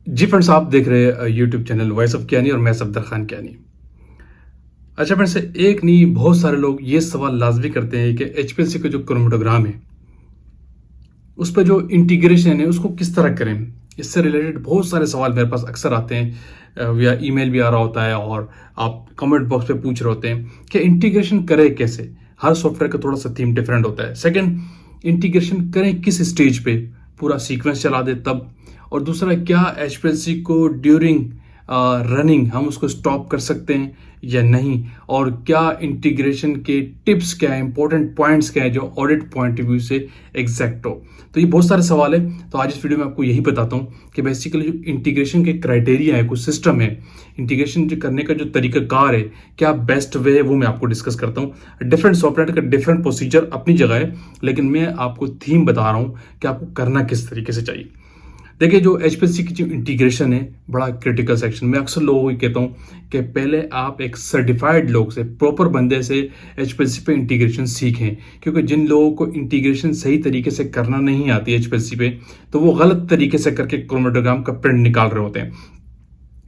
जी friends, आप देख रहे हैं YouTube channel voice of Kiani और मैं सफदर खान कियानी। अच्छा फ्रेंड्स, एक नहीं बहुत सारे लोग ये सवाल लाजमी करते हैं कि एचपीएलसी का जो क्रोमेटोग्राम है उस पर जो इंटीग्रेशन है उसको किस तरह करें। इससे रिलेटेड बहुत सारे सवाल मेरे पास अक्सर आते हैं, या ईमेल भी आ रहा होता है और आप कमेंट बॉक्स पे पूछ रहे होते हैं कि इंटीग्रेशन करें कैसे। हर सॉफ्टवेयर का थोड़ा सा थीम डिफरेंट होता है। सेकंड, इंटीग्रेशन करें किस स्टेज पे, पूरा सीक्वेंस चला दे तब। और दूसरा, क्या एचपीएलसी को ड्यूरिंग रनिंग हम उसको स्टॉप कर सकते हैं या नहीं, और क्या इंटीग्रेशन के टिप्स क्या है, इंपॉर्टेंट पॉइंट्स क्या है जो ऑडिट पॉइंट ऑफ व्यू से एग्जैक्ट हो। तो ये बहुत सारे सवाल है, तो आज इस वीडियो में आपको यही बताता हूँ कि बेसिकली जो इंटीग्रेशन के क्राइटेरिया है, कुछ सिस्टम है, इंटीग्रेशन जो करने का जो तरीकाकार है, क्या बेस्ट वे है, वो मैं आपको डिस्कस करता हूँ। डिफरेंट सॉफ्टवेयर का डिफरेंट प्रोसीजर अपनी जगह है, लेकिन मैं आपको थीम बता रहा हूँ कि आपको करना किस तरीके से चाहिए। देखिए, जो एचपीएलसी की जो इंटीग्रेशन है बड़ा क्रिटिकल सेक्शन। मैं अक्सर लोगों को कहता हूँ कि पहले आप एक सर्टिफाइड लोग से, प्रॉपर बंदे से एचपीएलसी पे इंटीग्रेशन सीखें, क्योंकि जिन लोगों को इंटीग्रेशन सही तरीके से करना नहीं आती एचपीएलसी पे, तो वो गलत तरीके से करके क्रोमेटोग्राम का प्रिंट निकाल रहे होते हैं।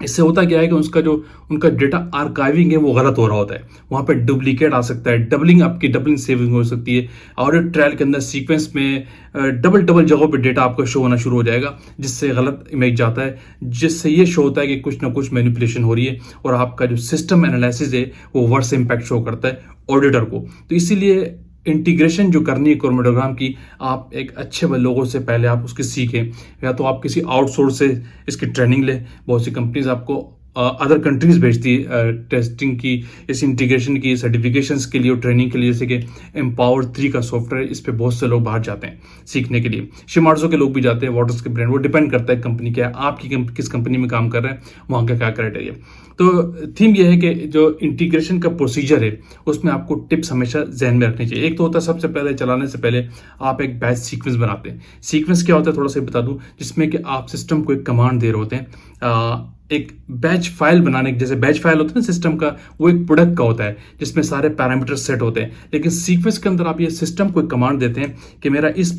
इससे होता क्या है कि उसका जो उनका डेटा आर्काइविंग है वो गलत हो रहा होता है, वहां पे डुप्लीकेट आ सकता है, आपकी डबलिंग सेविंग हो सकती है। ऑडिट ट्रायल के अंदर सीक्वेंस में डबल डबल जगहों पे डेटा आपका शो होना शुरू हो जाएगा, जिससे गलत इमेज जाता है, जिससे ये शो होता है कि कुछ ना कुछ मैनिपुलेशन हो रही है और आपका जो सिस्टम एनालिसिस है वो वर्स इम्पैक्ट शो करता है ऑडिटर को। तो इसीलिए इंटीग्रेशन जो करनी है क्रोमेटोग्राम की, आप एक अच्छे लोगों से पहले आप उसकी सीखें, या तो आप किसी आउटसोर्स से इसकी ट्रेनिंग लें। बहुत सी कंपनीज आपको अदर कंट्रीज भेजती है टेस्टिंग की, इस इंटीग्रेशन की सर्टिफिकेशंस के लिए और ट्रेनिंग के लिए, जैसे कि एम्पावर 3 का सॉफ्टवेयर, इस पे बहुत से लोग बाहर जाते हैं सीखने के लिए। शिमार्सो के लोग भी जाते हैं, वाटर्स के ब्रांड, वो डिपेंड करता है कंपनी क्या है, आपकी किस कंपनी में काम कर रहे हैं, वहाँ का क्या क्राइटेरिया। तो थीम ये है कि जो इंटीग्रेशन का प्रोसीजर है उसमें आपको टिप्स हमेशा जहन में रखनी चाहिए। एक तो होता है, सबसे पहले चलाने से पहले आप एक बैच सीक्वेंस बनाते हैं। सीक्वेंस क्या होता है थोड़ा सा बता दूं, जिसमें कि आप सिस्टम को एक कमांड दे रहे होते हैं। एक बैच फाइल बनाने, जैसे बैच फाइल होता है ना सिस्टम का, वो एक प्रोडक्ट का होता है जिसमें सारे पैरामीटर सेट होते हैं। लेकिन सीक्वेंस के अंदर आप ये सिस्टम को एक कमांड देते हैं कि मेरा इस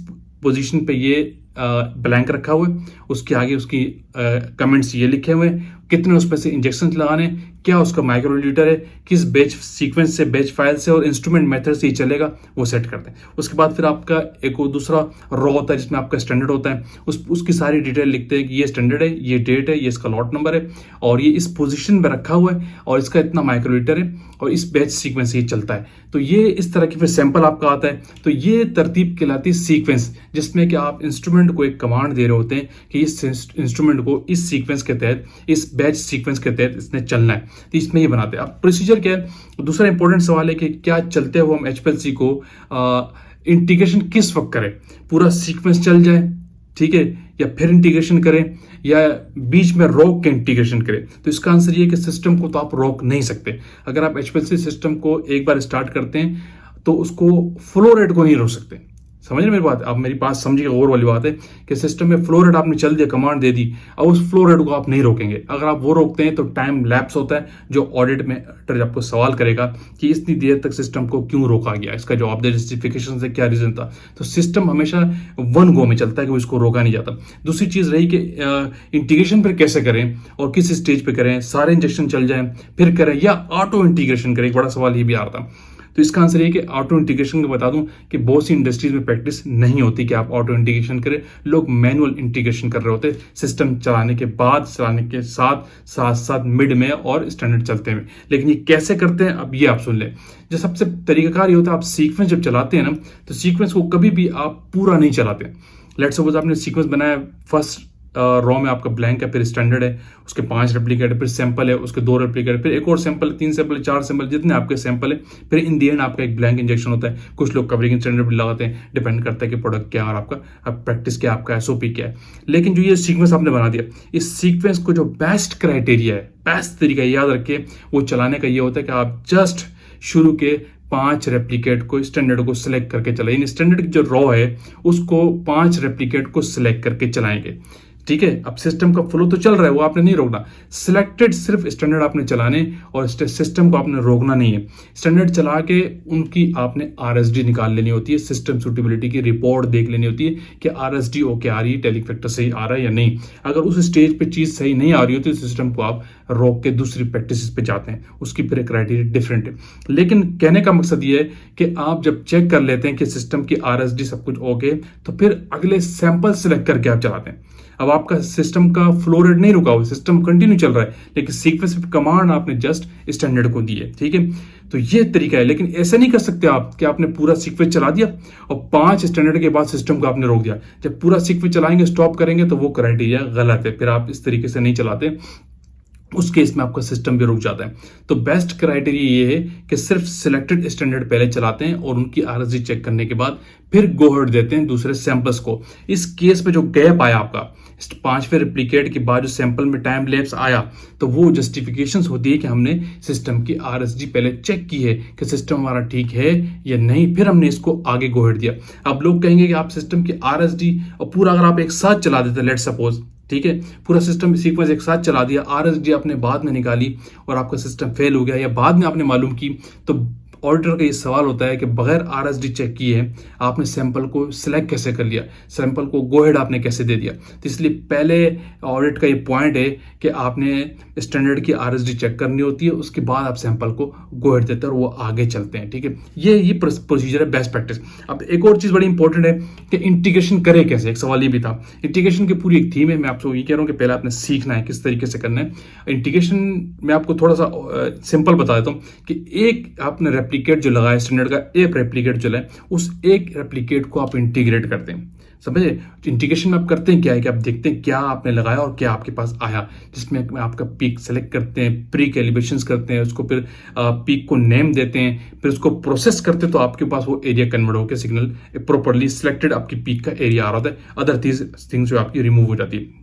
पोजीशन पे ये ब्लैंक रखा हुआ है, उसके आगे उसकी कमेंट्स ये लिखे हुए हैं, कितने उसमें से इंजेक्शन लगाने, क्या उसका माइक्रो लीटर है, किस बैच सीक्वेंस से, बैच फाइल से और इंस्ट्रूमेंट मेथड से ही चलेगा, वो सेट करते हैं। उसके बाद फिर आपका एक और दूसरा रॉ होता है जिसमें आपका स्टैंडर्ड होता है, उसकी सारी डिटेल लिखते हैं कि ये स्टैंडर्ड है, ये डेट है, ये इसका लॉट नंबर है, और ये इस पोजीशन में रखा हुआ है, और इसका इतना माइक्रो लीटर है, और इस बैच सीक्वेंस ये चलता है। तो ये इस तरह की फिर सैंपल आपका आता है। तो ये तरतीब कहलाती है सीक्वेंस, जिसमें कि आप इंस्ट्रूमेंट को एक कमांड दे रहे होते हैं कि इस इंस्ट्रूमेंट को इस सीक्वेंस के तहत, इस बैच सीक्वेंस के तहत इसने चलना है। तो इसमें ये बनाते हैं। अब प्रोसीजर क्या है, दूसरा इंपॉर्टेंट सवाल है कि क्या चलते हुए हम एचपीएलसी को इंटीग्रेशन किस वक्त करें। पूरा सीक्वेंस चल जाए, ठीक है, या फिर इंटीग्रेशन करें, या बीच में रोक के इंटीग्रेशन करें। तो इसका आंसर ये है कि सिस्टम को तो आप रोक नहीं सकते। अगर आप एचपीएलसी सिस्टम को एक बार स्टार्ट करते हैं तो उसको फ्लो रेट को नहीं रोक सकते। समझ रहे मेरी बात, आप मेरी बात समझिए। और वाली बात है कि सिस्टम में फ्लो रेट आपने चल दिया, कमांड दे दी, अब उस फ्लो रेट को आप नहीं रोकेंगे। अगर आप वो रोकते हैं तो टाइम लैप्स होता है, जो ऑडिट में आपको सवाल करेगा कि इतनी देर तक सिस्टम को क्यों रोका गया, इसका जवाब दे, जस्टिफिकेशन से क्या रीजन था। तो सिस्टम हमेशा वन गो में चलता है कि इसको रोका नहीं जाता। दूसरी चीज रही कि इंटीग्रेशन फिर कैसे करें और किस स्टेज पे करें, सारे इंजेक्शन चल जाए फिर करें या ऑटो इंटीग्रेशन करें। एक बड़ा सवाल ये भी आ रहा था। तो इसका आंसर ये कि ऑटो इंटीग्रेशन को बता दूं कि बहुत सी इंडस्ट्रीज में प्रैक्टिस नहीं होती कि आप ऑटो इंटीग्रेशन करें। लोग मैनुअल इंटीग्रेशन कर रहे होते सिस्टम चलाने के बाद, चलाने के साथ साथ साथ मिड में और स्टैंडर्ड चलते हैं। लेकिन ये कैसे करते हैं, अब ये आप सुन लें। जो सबसे तरीकाकार ये होता है, आप सीक्वेंस जब चलाते हैं ना, तो सीक्वेंस को कभी भी आप पूरा नहीं चलाते। लेट्स सपोज आपने सीक्वेंस बनाया, फर्स्ट रॉ में आपका ब्लैंक है, फिर स्टैंडर्ड है, उसके 5 रेप्लिकेट है, फिर सैंपल है, उसके 2 रेप्लिकेट है, फिर एक और सैंपल, 3 सैंपल, 4 सैंपल, जितने आपके सैंपल है, फिर इन दी एंड आपका एक ब्लैंक इंजेक्शन होता है। कुछ लोग कवरिंग स्टैंडर्ड भी लगाते हैं, डिपेंड करता है कि प्रोडक्ट क्या है और आपका प्रैक्टिस क्या, आपका एसओपी क्या है। लेकिन जो ये सीक्वेंस आपने बना दिया, इस सीक्वेंस को जो बेस्ट क्राइटेरिया है, बेस्ट तरीका याद रखिए, वो चलाने का ये होता है कि आप जस्ट शुरू के 5 रेप्लिकेट को, स्टैंडर्ड को सिलेक्ट करके चलाएं। स्टैंडर्ड की जो रॉ है उसको 5 रेप्लिकेट को सिलेक्ट करके चलाएंगे। ठीक है, अब सिस्टम का फ्लो तो चल रहा है, वो आपने नहीं रोकना। सिलेक्टेड सिर्फ स्टैंडर्ड आपने चलाने और सिस्टम को आपने रोकना नहीं है। स्टैंडर्ड चला के उनकी आपने आरएसडी निकाल लेनी होती है, सिस्टम सूटेबिलिटी की रिपोर्ट देख लेनी होती है कि आरएसडी ओके आ रही है, टेलिंग फैक्टर सही आ रहा है या नहीं। अगर उस स्टेज पे चीज सही नहीं आ रही होती तो सिस्टम को आप रोक के दूसरी प्रैक्टिस पे जाते हैं, उसकी फिर क्राइटेरिया डिफरेंट है। लेकिन कहने का मकसद ये है कि आप जब चेक कर लेते हैं कि सिस्टम की आरएसडी सब कुछ ओके, तो फिर अगले सैंपल सिलेक्ट करके आप चलाते हैं। अब आपका सिस्टम का फ्लो रेट नहीं रुका हुआ, सिस्टम कंटिन्यू चल रहा है, लेकिन सीक्वेंस कमांड आपने जस्ट स्टैंडर्ड को दी है, ठीक है। तो ये तरीका है, लेकिन ऐसा नहीं कर सकते आप कि आपने पूरा सीक्वेंस चला दिया और 5 स्टैंडर्ड के बाद सिस्टम को आपने रोक दिया। जब पूरा सीक्वेंस चलाएंगे, स्टॉप करेंगे, तो वो क्राइटेरिया गलत है, फिर आप इस तरीके से नहीं चलाते, उस केस में आपका सिस्टम भी रुक जाता है। तो बेस्ट क्राइटेरिया ये है कि सिर्फ सिलेक्टेड स्टैंडर्ड पहले चलाते हैं और उनकी आरएसडी चेक करने के बाद फिर गो अहेड देते हैं दूसरे सैंपल्स को। इस केस में जो गैप आया आपका 5वें रेप्लिकेट के बाद, जो सैंपल में टाइम लैप्स आया, तो वो जस्टिफिकेशन होती है कि हमने सिस्टम की आरएसडी पहले चेक की है कि सिस्टम हमारा ठीक है या नहीं, फिर हमने इसको आगे गो अहेड दिया। अब लोग कहेंगे कि आप सिस्टम की आरएसडी और पूरा अगर आप एक साथ चला देते, लेट्स सपोज, ठीक है, पूरा सिस्टम सीक्वेंस एक साथ चला दिया, आरएसडी आपने बाद में निकाली और आपका सिस्टम फेल हो गया, या बाद में आपने मालूम की, तो ऑडिटर का ये सवाल होता है कि बगैर आरएसडी चेक किए आपने सैंपल को सिलेक्ट कैसे कर लिया, सैंपल को गो अहेड आपने कैसे दे दिया। तो इसलिए पहले ऑडिट का ये पॉइंट है कि आपने स्टैंडर्ड की आरएसडी चेक करनी होती है, उसके बाद आप सैंपल को गो अहेड देते हैं और वो आगे चलते हैं, ठीक है। ये प्रोसीजर है, बेस्ट प्रैक्टिस। अब एक और चीज बड़ी इंपॉर्टेंट है कि इंटीग्रेशन करे कैसे, एक सवाल ये भी था। इंटीग्रेशन की पूरी एक थीम है, मैं आपको ये कह रहा हूँ कि पहले आपने सीखना है किस तरीके से करना है इंटीग्रेशन। मैं आपको थोड़ा सा सिंपल बता देता हूँ कि एक आपने रेप्लिकेट जो लगाया स्टैंडर्ड का, एक रेप्लिकेट जो है, उस एक रेप्लिकेट को आप इंटीग्रेट करते हैं, समझे। इंटीग्रेशन में आप करते हैं क्या है कि आप देखते हैं क्या आपने लगाया और क्या आपके पास आया, जिसमें आपका पीक सेलेक्ट करते हैं, प्री कैलिब्रेशंस करते हैं, उसको फिर पीक को नेम देते हैं, फिर उसको प्रोसेस करते हैं, तो आपके पास वो एरिया कन्वर्ट होकर सिग्नल प्रॉपर्ली सिलेक्टेड आपकी पीक का एरिया आ रहा होता है, अदर थिंग्स जो आपकी रिमूव हो जाती है।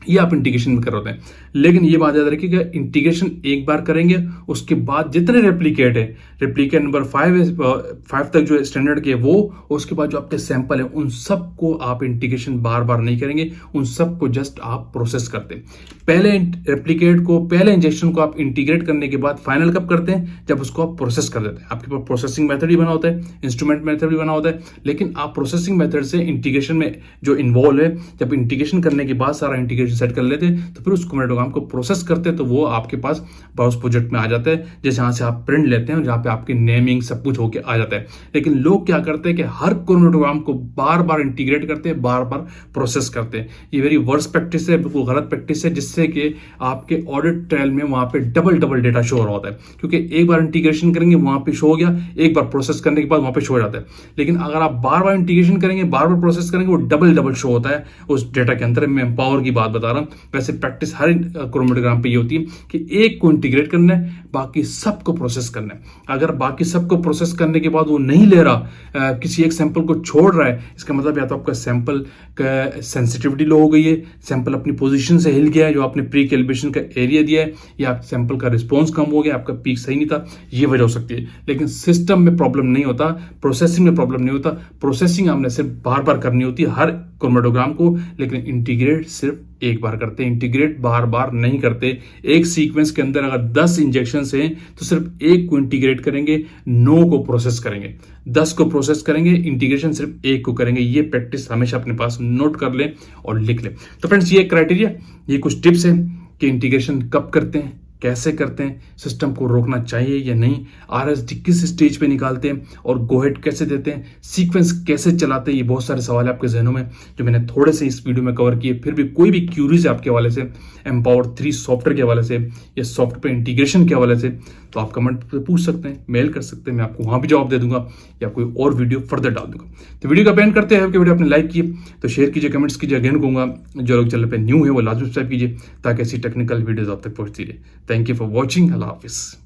ये आप इंटीग्रेशन में कर रहे होते हैं। लेकिन ये बात याद रखिएगा, इंटीग्रेशन एक बार करेंगे, उसके बाद जितने रेप्लिकेट है, रेप्लिकेट नंबर 5 तक जो स्टैंडर्ड के वो, उसके बाद जो आपके सैंपल है, उन सबको आप इंटीग्रेशन बार बार नहीं करेंगे, उन सबको जस्ट आप प्रोसेस करते हैं। पहले रेप्लिकेट को, पहले इंजेक्शन को आप इंटीग्रेट करने के बाद फाइनल कब करते हैं, जब उसको आप प्रोसेस कर देते हैं। आपके पास प्रोसेसिंग मेथड भी बना होता है, इंस्ट्रूमेंट मेथड भी बना होता है, लेकिन आप प्रोसेसिंग मेथड से इंटीग्रेशन में जो इन्वॉल्व है, जब इंटीग्रेशन करने के बाद सारा इंटीग्रेशन सेट कर लेते हैं, तो फिर उस क्रोमैटोग्राम को प्रोसेस करते हैं, तो वो आपके पास बायोस प्रोजेक्ट में आ जाता है, जहां से आप प्रिंट लेते हैं, जहां पे आपकी नेमिंग सब कुछ होके आ जाता है। लेकिन लोग क्या करते हैं कि हर क्रोमैटोग्राम को बार बार इंटीग्रेट करते हैं, बार बार प्रोसेस करते हैं। ये वेरी वर्स्ट प्रैक्टिस है, बिल्कुल गलत प्रैक्टिस है, जिससे कि आपके ऑडिट ट्रायल में वहां पे डबल डेटा शो हो रहा होता है, क्योंकि एक बार इंटीग्रेशन करेंगे वहां पे शो हो गया, एक बार प्रोसेस करने के बाद वहां पे शो हो जाता है। लेकिन अगर आप बार बार इंटीग्रेशन करेंगे, बार बार प्रोसेस करेंगे, वो डबल शो होता है उस डेटा के अंदर। मैं एम्पावर की बात बता रहा हूं, वैसे प्रैक्टिस हर क्रोमैटोग्राम पे ये होती है कि एक को इंटीग्रेट करना है, बाकी सबको प्रोसेस करना है। अगर बाकी सबको प्रोसेस करने के बाद वो नहीं ले रहा, किसी एक सैंपल को छोड़ रहा है, इसका मतलब या तो आपका सैंपल का सेंसिटिविटी लो हो गई है, सैंपल अपनी पोजीशन से हिल गया है, जो आपने प्री कैलिब्रेशन का एरिया दिया है, या सैंपल का रिस्पॉन्स कम हो गया, आपका पीक सही नहीं था, ये वजह हो सकती है। लेकिन सिस्टम में प्रॉब्लम नहीं होता, प्रोसेसिंग में प्रॉब्लम नहीं होता। प्रोसेसिंग हमने सिर्फ बार बार करनी होती है हर क्रोमैटोग्राम को, लेकिन इंटीग्रेट सिर्फ एक बार करते हैं, इंटीग्रेट बार बार नहीं करते। एक सीक्वेंस के अंदर अगर 10 इंजेक्शन हैं तो सिर्फ एक को इंटीग्रेट करेंगे, 9 को प्रोसेस करेंगे, 10 को प्रोसेस करेंगे, इंटीग्रेशन सिर्फ एक को करेंगे। ये प्रैक्टिस हमेशा अपने पास नोट कर लें और लिख लें। तो फ्रेंड्स, ये क्राइटेरिया, ये कुछ टिप्स हैं कि इंटीग्रेशन कब करते हैं, कैसे करते हैं, सिस्टम को रोकना चाहिए या नहीं, आरएसडी किस स्टेज पे निकालते हैं और गो अहेड कैसे देते हैं, सीक्वेंस कैसे चलाते हैं। ये बहुत सारे सवाल है आपके जहनों में जो मैंने थोड़े से इस वीडियो में कवर किए। फिर भी कोई भी क्यूरीज है आपके हवाले से, एम्पावर 3 सॉफ्टवेयर के हवाले से या सॉफ्टवेयर इंटीग्रेशन के हवाले से, तो आप कमेंट पे पूछ सकते हैं, मेल कर सकते हैं, मैं आपको वहां भी जवाब दे दूंगा या कोई और वीडियो फर्दर डाल दूंगा। तो वीडियो का बैन करते हैं कि वीडियो आपने लाइक किए तो शेयर कीजिए, कमेंट्स कीजिए। अगेन कहूंगा, जो लोग चैनल पे न्यू है वो लाजमी सब्सक्राइब कीजिए ताकि ऐसी टेक्निकल वीडियोस आप तक पहुंचती रहे। Thank you for watching. अल्लाह हाफिज़।